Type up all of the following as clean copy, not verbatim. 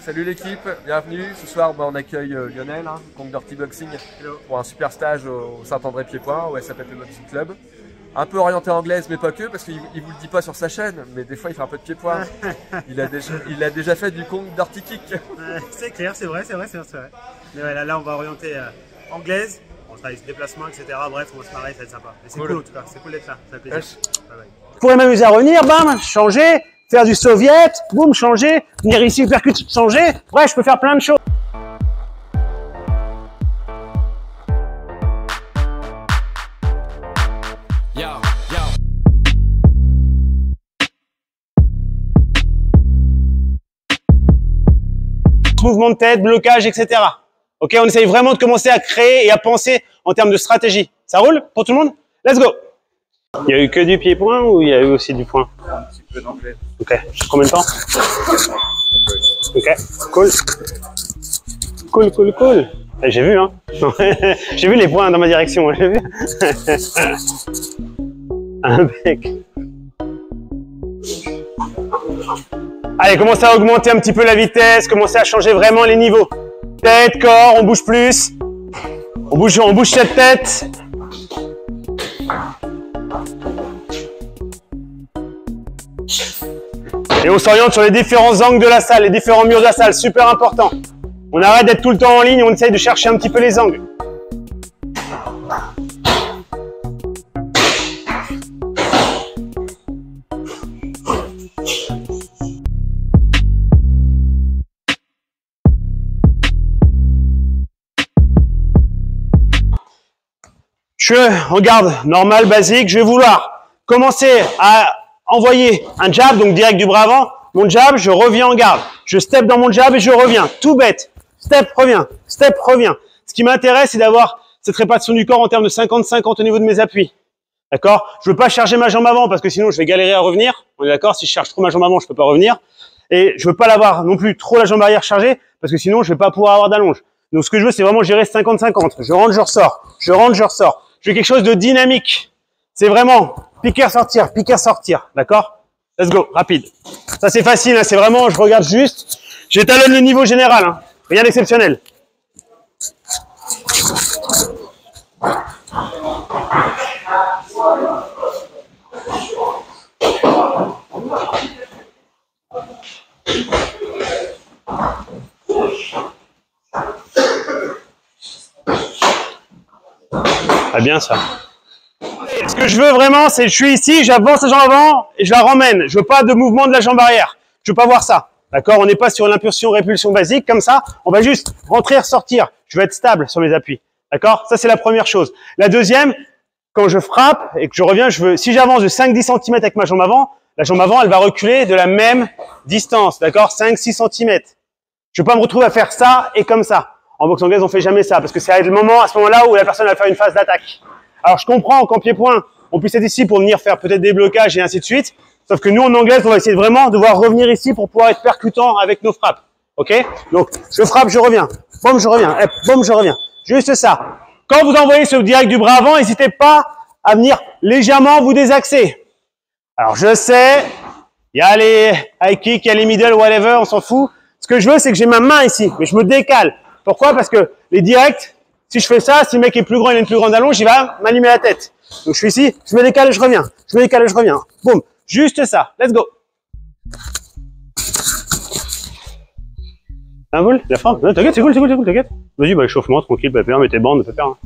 Salut l'équipe, bienvenue. Ce soir, on accueille Lionel, compte Dirty Boxing, pour un super stage au Saint-André Pied-Point, au SAPT Boxing Club. Un peu orienté anglaise, mais pas que, parce qu'il vous le dit pas sur sa chaîne, mais des fois il fait un peu de pied-point. Il a déjà fait du compte Dirty Kick. C'est clair, c'est vrai. Mais ouais, là on va orienter anglaise, on travaille sur déplacement, etc. Bref, on va se marrer, ça va être sympa. C'est cool en tout cas, c'est cool d'être là, ça fait plaisir. Bye bye. Je pourrais m'amuser à revenir, bam, changer, faire du soviet, boum, changer, venir ici, percute, changer. Bref, je peux faire plein de choses. Mouvement de tête, blocage, etc. Ok, on essaye vraiment de commencer à créer et à penser en termes de stratégie. Ça roule pour tout le monde? Let's go! Il y a eu que du pied-point ou il y a eu aussi du point? Un petit peu d'anglais. Ok. Combien de temps? Ok. Cool. J'ai vu, hein. J'ai vu les points dans ma direction, j'ai vu. Impec. Allez, commencez à augmenter un petit peu la vitesse, commencez à changer vraiment les niveaux. Tête, corps, on bouge plus. On bouge cette tête. Et on s'oriente sur les différents angles de la salle, les différents murs de la salle, super important. On arrête d'être tout le temps en ligne, on essaye de chercher un petit peu les angles. En garde normale, basique, je vais vouloir commencer à envoyer un jab, donc direct du bras avant, mon jab, je reviens en garde. Je step dans mon jab et je reviens, tout bête. Step, reviens, step, reviens. Ce qui m'intéresse, c'est d'avoir cette répartition du corps en termes de 50-50 au niveau de mes appuis. D'accord? Je veux pas charger ma jambe avant parce que sinon je vais galérer à revenir. On est d'accord? Si je charge trop ma jambe avant, je peux pas revenir. Et je veux pas l'avoir non plus trop la jambe arrière chargée parce que sinon je vais pas pouvoir avoir d'allonge. Donc ce que je veux, c'est vraiment gérer 50-50. Je rentre, je ressors. Je rentre, je ressors. Je veux quelque chose de dynamique. C'est vraiment piquer, sortir. D'accord? Let's go, rapide. Ça, c'est facile, hein, c'est vraiment, je regarde juste. J'étalonne le niveau général. Hein. Rien d'exceptionnel. Ah bien ça. Ce que je veux vraiment, c'est je suis ici, j'avance la jambe avant et je la ramène. Je veux pas de mouvement de la jambe arrière. Je veux pas voir ça. D'accord? On n'est pas sur l'impulsion-répulsion basique comme ça. On va juste rentrer et ressortir. Je veux être stable sur mes appuis. D'accord? Ça, c'est la première chose. La deuxième, quand je frappe et que je reviens, si j'avance de 5-10 cm avec ma jambe avant, la jambe avant, elle va reculer de la même distance. D'accord? 5-6 cm. Je veux pas me retrouver à faire ça et comme ça. En boxe anglaise, on fait jamais ça parce que c'est à ce moment-là où la personne va faire une phase d'attaque. Alors, je comprends qu'en pied-point, on puisse être ici pour venir faire peut-être des blocages et ainsi de suite. Sauf que nous, en anglaise, on va essayer vraiment de devoir revenir ici pour pouvoir être percutant avec nos frappes. OK? Donc, je frappe, je reviens. Boum, je reviens. Boum, je reviens. Juste ça. Quand vous envoyez ce direct du bras avant, n'hésitez pas à venir légèrement vous désaxer. Alors, je sais, il y a les high kicks, il y a les middle, whatever, on s'en fout. Ce que je veux, c'est que j'ai ma main ici, mais je me décale. Pourquoi? Parce que les directs, si je fais ça, si le mec est plus grand, il a une plus grande allonge, il va m'allumer la tête. Donc je suis ici, je me décale et je reviens. Je me décale et je reviens. Boum. Juste ça. Let's go. Un boule? La frappe? Non, t'inquiète, c'est cool, t'inquiète. Vas-y, bah, échauffement, tranquille, pépère, mets tes bandes, ne fais pas.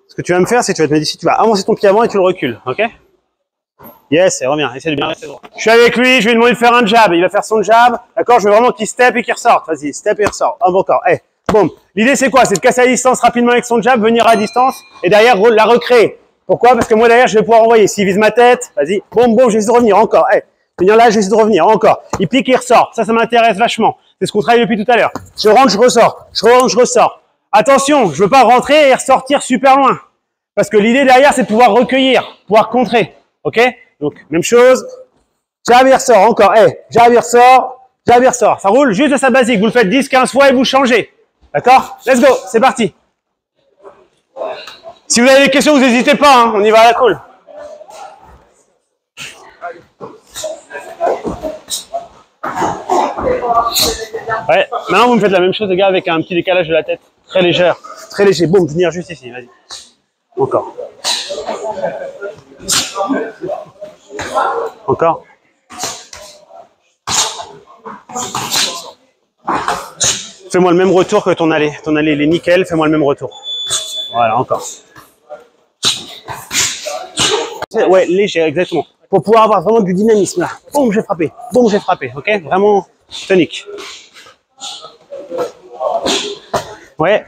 Ce que tu vas me faire, c'est que tu vas te mettre ici, tu vas avancer ton pied avant et tu le recules, ok? Yes, et reviens, essaie de bien rester droit. Je suis avec lui, je vais lui demander de faire un jab, il va faire son jab, d'accord? Je veux vraiment qu'il step et qu'il ressorte, vas-y, step et ressort, un bon corps, boum. L'idée c'est quoi? C'est de casser la distance rapidement avec son jab, venir à distance et derrière la recréer. Pourquoi? Parce que moi derrière, je vais pouvoir envoyer. S'il vise ma tête, vas-y, boum, boum, j'essaie de revenir, encore, venir là, j'essaie de revenir, encore. Il pique et il ressort, ça m'intéresse vachement. C'est ce qu'on travaille depuis tout à l'heure. Je rentre, je ressors, je rentre, je ressors. Attention, je veux pas rentrer et ressortir super loin. Parce que l'idée derrière, c'est de pouvoir recueillir, pouvoir contrer. Ok? Donc, même chose. jab, il ressort, encore. Jab, il ressort, jab, il ressort. Ça roule juste de sa basique. Vous le faites 10, 15 fois et vous changez. D'accord? Let's go, c'est parti. Si vous avez des questions, vous n'hésitez pas, hein. On y va à la cool. Ouais, maintenant vous me faites la même chose les gars avec un petit décalage de la tête, très légère, très léger, boum, venir juste ici, vas-y. Encore. Encore. Fais-moi le même retour que ton aller. Ton aller il est nickel, fais-moi le même retour. Voilà, encore. Ouais, léger, exactement. Pour pouvoir avoir vraiment du dynamisme là. Boum, j'ai frappé. Boum, j'ai frappé. Ok, vraiment tonique. Ouais.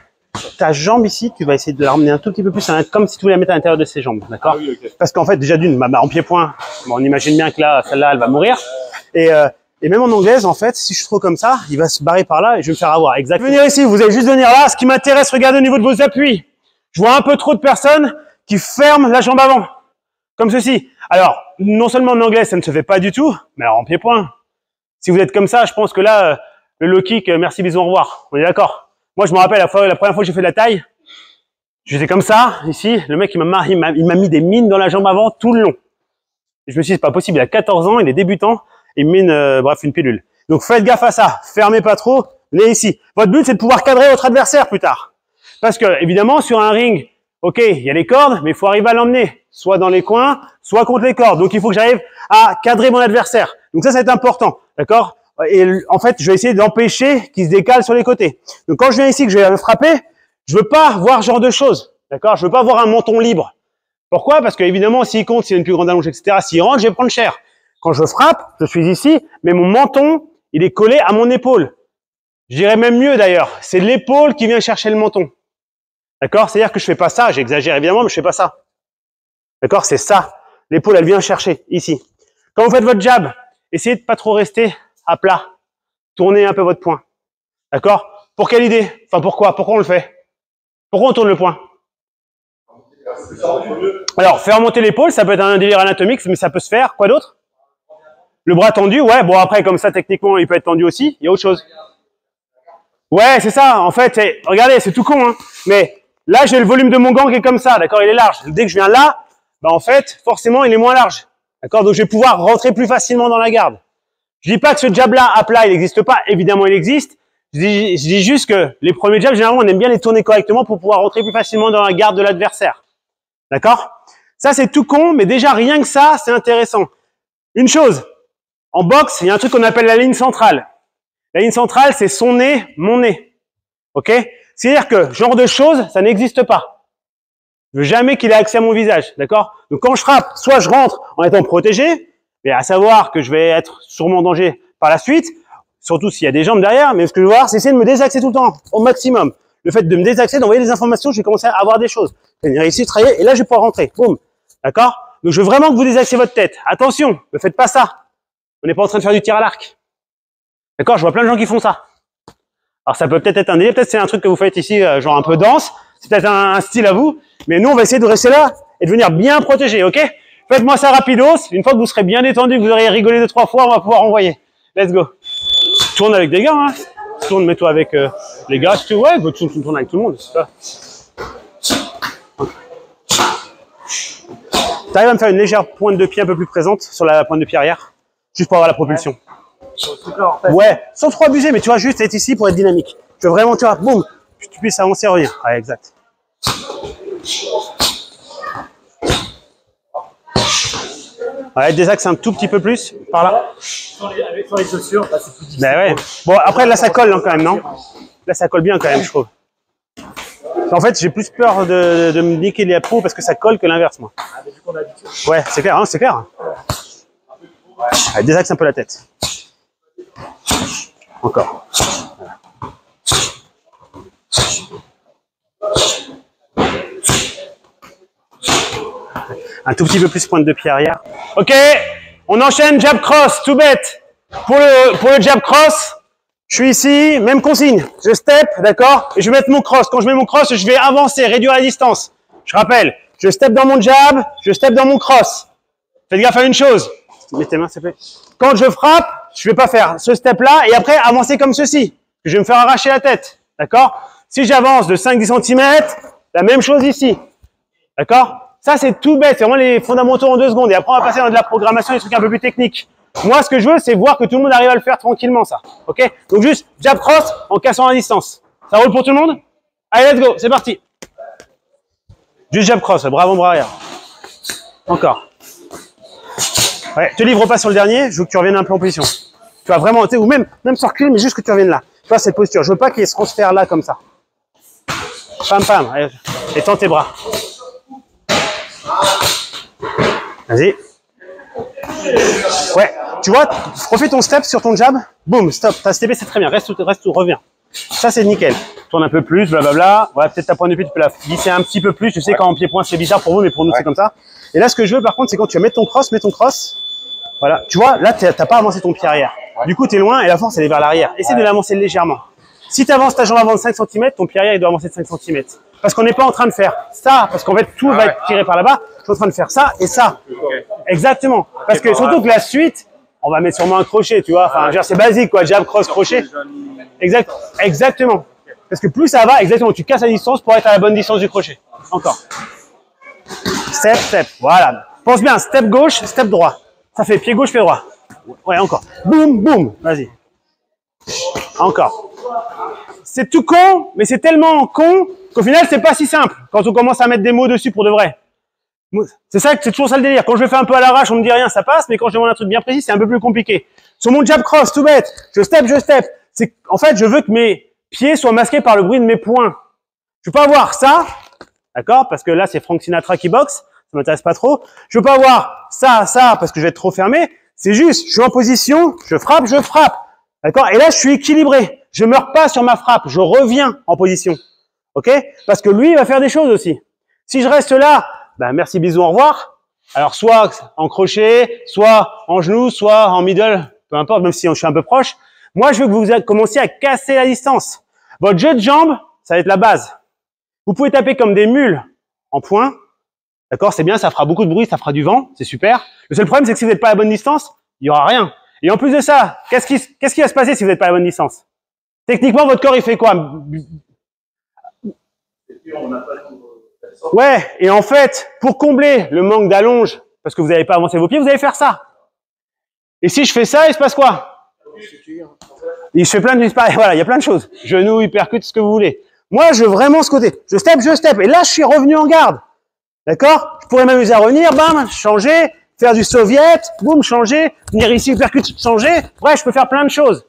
Ta jambe ici, tu vas essayer de la ramener un tout petit peu plus, comme si tu voulais la mettre à l'intérieur de ses jambes, d'accord? Ah oui, okay. Parce qu'en fait, déjà d'une, en pied-point, bon, on imagine bien que là, celle-là, elle va mourir. Et même en anglaise, en fait, si je suis trop comme ça, il va se barrer par là et je vais me faire avoir. Exactement. Venir ici, vous allez juste venir là. Ce qui m'intéresse, regardez au niveau de vos appuis. Je vois un peu trop de personnes qui ferment la jambe avant, comme ceci. Alors, non seulement en anglais, ça ne se fait pas du tout, mais alors en pied-point. Si vous êtes comme ça, je pense que là, le low kick, merci, bisous, au revoir. On est d'accord? Moi, je me rappelle la première fois que j'ai fait de la taille, je faisais comme ça, ici, le mec, il m'a mis des mines dans la jambe avant tout le long. Et je me suis dit, c'est pas possible, il a 14 ans, il est débutant, il mine, une pilule. Donc, faites gaffe à ça, fermez pas trop, venez ici. Votre but, c'est de pouvoir cadrer votre adversaire plus tard. Parce que, évidemment, sur un ring, ok, il y a les cordes, mais il faut arriver à l'emmener, soit dans les coins, soit contre les cordes. Donc, il faut que j'arrive à cadrer mon adversaire. Donc, ça va être important, d'accord? Et en fait, je vais essayer d'empêcher qu'il se décale sur les côtés. Donc, quand je viens ici, que je vais frapper, je veux pas voir ce genre de choses, d'accord? Je veux pas voir un menton libre. Pourquoi? Parce que évidemment, s'il compte, s'il y a une plus grande allonge, etc., s'il rentre, je vais prendre cher. Quand je frappe, je suis ici, mais mon menton, il est collé à mon épaule. Je dirais même mieux d'ailleurs, c'est l'épaule qui vient chercher le menton. D'accord? C'est-à-dire que je fais pas ça, j'exagère évidemment, mais je fais pas ça. D'accord? C'est ça. L'épaule, elle vient chercher, ici. Quand vous faites votre jab, essayez de pas trop rester à plat. Tournez un peu votre poing. D'accord? Pour quelle idée? Enfin, pourquoi? Pourquoi on le fait? Pourquoi on tourne le poing? Alors, faire monter l'épaule, ça peut être un délire anatomique, mais ça peut se faire. Quoi d'autre? Le bras tendu, ouais. Bon, après, comme ça, techniquement, il peut être tendu aussi. Il y a autre chose. Ouais, c'est ça. En fait, regardez, c'est tout con, hein. Mais là, j'ai le volume de mon gant qui est comme ça. D'accord? Il est large. Dès que je viens là, en fait, forcément, il est moins large. D'accord? Donc, je vais pouvoir rentrer plus facilement dans la garde. Je dis pas que ce jab-là, à plat, il n'existe pas. Évidemment, il existe. Je dis juste que les premiers jabs, généralement, on aime bien les tourner correctement pour pouvoir rentrer plus facilement dans la garde de l'adversaire. D'accord? Ça, c'est tout con, mais déjà, rien que ça, c'est intéressant. Une chose, en boxe, il y a un truc qu'on appelle la ligne centrale. La ligne centrale, c'est son nez, mon nez. OK? C'est-à-dire que ce genre de choses, ça n'existe pas. Je veux jamais qu'il ait accès à mon visage. D'accord? Donc, quand je frappe, soit je rentre en étant protégé, mais à savoir que je vais être sûrement en danger par la suite, surtout s'il y a des jambes derrière, mais ce que je veux voir, c'est essayer de me désaxer tout le temps, au maximum. Le fait de me désaxer, d'envoyer des informations, je vais commencer à avoir des choses. Je vais venir ici, travailler, et là, je vais pouvoir rentrer. Boum. D'accord? Donc, je veux vraiment que vous désaxiez votre tête. Attention, ne faites pas ça. On n'est pas en train de faire du tir à l'arc. D'accord? Je vois plein de gens qui font ça. Alors, ça peut peut-être être un délire, peut-être c'est un truc que vous faites ici, genre un peu dense. C'est peut-être un style à vous. Mais nous, on va essayer de rester là et de venir bien protégé, ok? Faites-moi ça rapidos. Une fois que vous serez bien détendu, que vous aurez rigolé 2-3 fois, on va pouvoir envoyer. Let's go. Tourne avec des gars, hein. Tourne, mets-toi avec les gars. Si tu ouais, tourne avec tout le monde. Tu arrives à me faire une légère pointe de pied un peu plus présente sur la pointe de pied arrière, juste pour avoir la propulsion. Ouais, sans trop abuser, mais tu vois, juste être ici pour être dynamique. Tu veux vraiment, tu vois, boum, que tu puisses avancer et revenir. Ouais, exact. Ouais, désaxe un tout petit peu plus, par là. Sur les chaussures, bah, c'est plus difficile. Ben ouais. Bon, après, là, ça colle hein, quand même, non? Là, ça colle bien quand même, je trouve. En fait, j'ai plus peur de me niquer la peau parce que ça colle que l'inverse, moi. Ah, mais du coup, on a habitué. Ouais, c'est clair, hein, c'est clair. Ouais, désaxe un peu la tête. Encore. Voilà. Un tout petit peu plus pointe de pied arrière. Ok, on enchaîne jab cross, tout bête. Pour le jab cross, je suis ici, même consigne. Je step, d'accord, et je vais mettre mon cross. Quand je mets mon cross, je vais avancer, réduire la distance. Je rappelle, je step dans mon jab, je step dans mon cross. Faites gaffe à une chose. Mets tes mains, s'il te plaît. quand je frappe, je vais pas faire ce step-là et après avancer comme ceci. Je vais me faire arracher la tête. D'accord? Si j'avance de 5-10 cm, la même chose ici. D'accord? Ça, c'est tout bête. C'est vraiment les fondamentaux en 2 secondes. Et après, on va passer dans de la programmation, des trucs un peu plus techniques. Moi, ce que je veux, c'est voir que tout le monde arrive à le faire tranquillement, ça. OK? Donc, juste jab cross en cassant la distance. Ça roule pour tout le monde? Allez, let's go. C'est parti. Juste jab cross. Bravo, bras arrière. Encore. Ouais, te livre pas sur le dernier. Je veux que tu reviennes un peu en position. Tu vois, vraiment, tu sais, ou même sur reculer, mais juste que tu reviennes là. Tu vois, cette posture. Je veux pas qu'il y ait ce transfert là, comme ça. Pam, pam. Allez, étends tes bras. Vas-y. Ouais, tu vois, refais ton step sur ton jab. Boum, stop. T'as steppé, c'est très bien. Reste, reviens. Ça, c'est nickel. Tourne un peu plus, blablabla. Ouais, peut-être ta pointe de pied, tu peux la glisser un petit peu plus. Je sais qu'en pied-point, c'est bizarre pour vous, mais pour nous, c'est comme ça. Et là, ce que je veux, par contre, c'est quand tu vas mettre ton cross, Voilà. Tu vois, là, t'as pas avancé ton pied arrière. Du coup, t'es loin et la force, elle est vers l'arrière. Essaie de l'avancer légèrement. Si tu avances ta jambe avant de 5 cm, ton pied arrière, il doit avancer de 5 cm. Parce qu'on n'est pas en train de faire ça, parce qu'en fait, tout va être tiré par là-bas. Je suis en train de faire ça et ça. Exactement. Parce que surtout que la suite, on va mettre sûrement un crochet, tu vois. Enfin, c'est basique, quoi. Jab, cross, crochet. Exactement. Parce que plus ça va, exactement, tu casses la distance pour être à la bonne distance du crochet. Encore. Step, step. Voilà. Pense bien, step gauche, step droit. Ça fait pied gauche, pied droit. Ouais, encore. Boum, boum. Vas-y. Encore. C'est tout con, mais c'est tellement con qu'au final, c'est pas si simple quand on commence à mettre des mots dessus pour de vrai. C'est ça, c'est toujours ça le délire. Quand je le fais un peu à l'arrache, on me dit rien, ça passe, mais quand je demande un truc bien précis, c'est un peu plus compliqué. Sur mon jab cross, tout bête, je step. En fait, je veux que mes pieds soient masqués par le bruit de mes poings. Je veux pas avoir ça, d'accord, parce que là, c'est Frank Sinatra qui boxe, ça m'intéresse pas trop. Je veux pas avoir ça, parce que je vais être trop fermé. C'est juste, je suis en position, je frappe, d'accord, et là, je suis équilibré. Je meurs pas sur ma frappe, je reviens en position. OK? Parce que lui, il va faire des choses aussi. Si je reste là, ben merci, bisous, au revoir. Alors, soit en crochet, soit en genou, soit en middle, peu importe, même si je suis un peu proche. Moi, je veux que vous commenciez à casser la distance. Votre jeu de jambes, ça va être la base. Vous pouvez taper comme des mules en point. D'accord? C'est bien, ça fera beaucoup de bruit, ça fera du vent, c'est super. Le seul problème, c'est que si vous n'êtes pas à la bonne distance, il y aura rien. Et en plus de ça, qu'est-ce qui va se passer si vous n'êtes pas à la bonne distance? Techniquement, votre corps, il fait quoi? Ouais, et en fait, pour combler le manque d'allonge, parce que vous n'avez pas avancé vos pieds, vous allez faire ça. Et si je fais ça, il se passe quoi? Il se fait plein de disparaître. Voilà, il y a plein de choses. Genoux, hypercute, ce que vous voulez. Moi, je veux vraiment ce côté. Je step. Et là, je suis revenu en garde. D'accord? Je pourrais m'amuser à revenir, bam, changer, faire du soviet, boum, changer, venir ici, hypercute, changer. Bref, je peux faire plein de choses.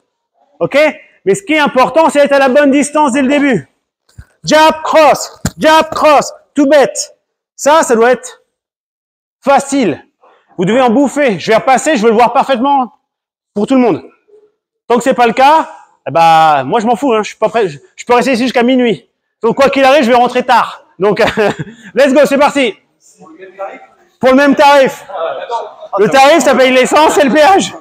OK? Mais ce qui est important, c'est d'être à la bonne distance dès le début. Jab, cross, tout bête. Ça doit être facile. Vous devez en bouffer. Je vais repasser, je veux le voir parfaitement pour tout le monde. Tant que c'est pas le cas, eh ben, moi je m'en fous, hein, je suis pas prêt, je peux rester ici jusqu'à minuit. Donc quoi qu'il arrive, je vais rentrer tard. Donc let's go, c'est parti. Pour le même tarif. Le tarif, ça paye l'essence et le péage.